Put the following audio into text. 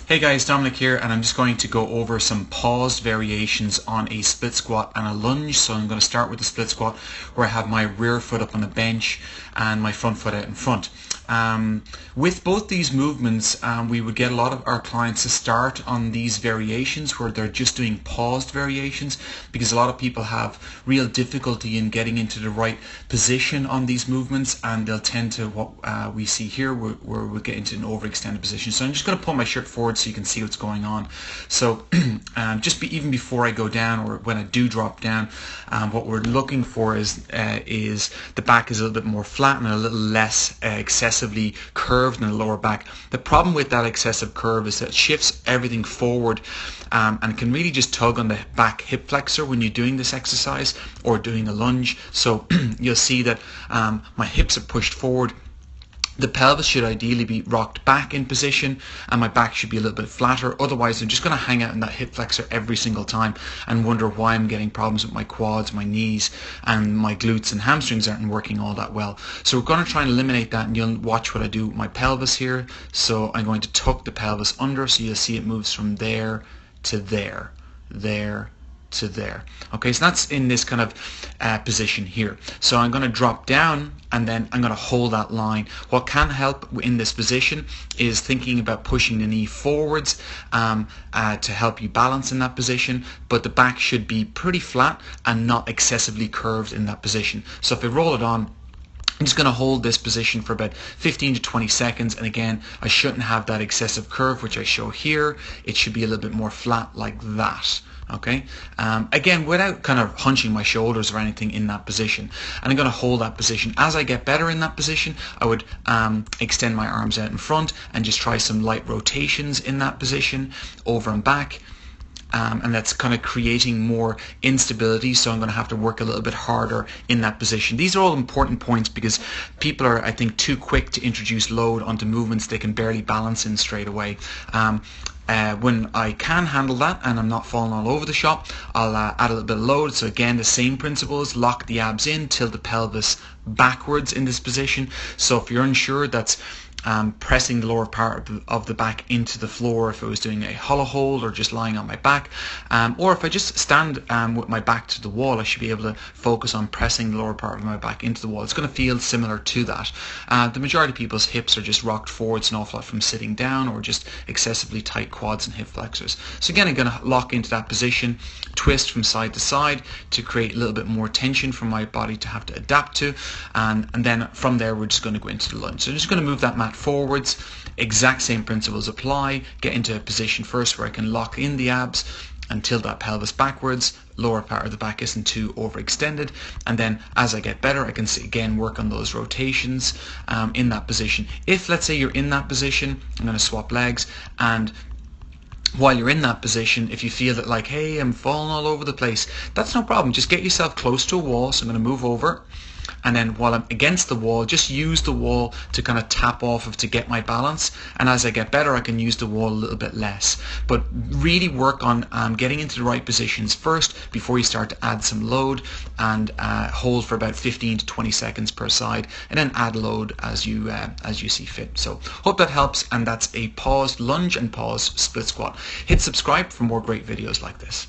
Hey guys, Dominic here, and I'm just going to go over some paused variations on a split squat and a lunge. So I'm going to start with the split squat where I have my rear foot up on the bench and my front foot out in front. With both these movements, we would get a lot of our clients to start on these variations where they're just doing paused variations, because a lot of people have real difficulty in getting into the right position on these movements, and they'll tend to what we see here where we'll get into an overextended position. So I'm just going to pull my shirt forward so you can see what's going on. So even before I go down, or when I do drop down, what we're looking for is the back is a little bit more flat and a little less excessively curved in the lower back. The problem with that excessive curve is that it shifts everything forward and can really just tug on the back hip flexor when you're doing this exercise or doing a lunge. So you'll see that my hips are pushed forward. The pelvis should ideally be rocked back in position, and my back should be a little bit flatter. Otherwise, I'm just going to hang out in that hip flexor every single time and wonder why I'm getting problems with my quads, my knees, and my glutes and hamstrings aren't working all that well. So we're going to try and eliminate that, and you'll watch what I do with my pelvis here. So I'm going to tuck the pelvis under, so you'll see it moves from there to there, there to there. Okay, so that's in this kind of position here. So I'm going to drop down and then I'm going to hold that line. What can help in this position is thinking about pushing the knee forwards to help you balance in that position, but the back should be pretty flat and not excessively curved in that position. So if I roll it on, I'm just going to hold this position for about 15 to 20 seconds, and again, I shouldn't have that excessive curve which I show here. It should be a little bit more flat like that. Okay, again, without kind of hunching my shoulders or anything in that position, and I'm going to hold that position. As I get better in that position, I would extend my arms out in front and just try some light rotations in that position, over and back. And that's kind of creating more instability, so I'm going to have to work a little bit harder in that position. These are all important points because people are, I think, too quick to introduce load onto movements they can barely balance in straight away. When I can handle that and I'm not falling all over the shop, I'll add a little bit of load. So again, the same principles: lock the abs in, tilt the pelvis backwards in this position. So if you're unsure, that's pressing the lower part of the back into the floor if I was doing a hollow hold or just lying on my back, or if I just stand with my back to the wall, I should be able to focus on pressing the lower part of my back into the wall. It's going to feel similar to that. The majority of people's hips are just rocked forwards an awful lot from sitting down, or just excessively tight quads and hip flexors. So again, I'm going to lock into that position, twist from side to side to create a little bit more tension for my body to have to adapt to, and then from there we're just going to go into the lunge. So I'm just going to move that mat forwards. Exact same principles apply. Get into a position first where I can lock in the abs and tilt that pelvis backwards. Lower part of the back isn't too overextended, and then as I get better, I can again work on those rotations in that position. If, let's say, you're in that position, I'm going to swap legs, and while you're in that position, if you feel that like, hey, I'm falling all over the place, that's no problem. Just get yourself close to a wall. So I'm going to move over, and then while I'm against the wall, just use the wall to kind of tap off of to get my balance. And as I get better, I can use the wall a little bit less. But really work on getting into the right positions first before you start to add some load, and hold for about 15 to 20 seconds per side, and then add load as you see fit. So hope that helps, and that's a paused lunge and paused split squat. Hit subscribe for more great videos like this.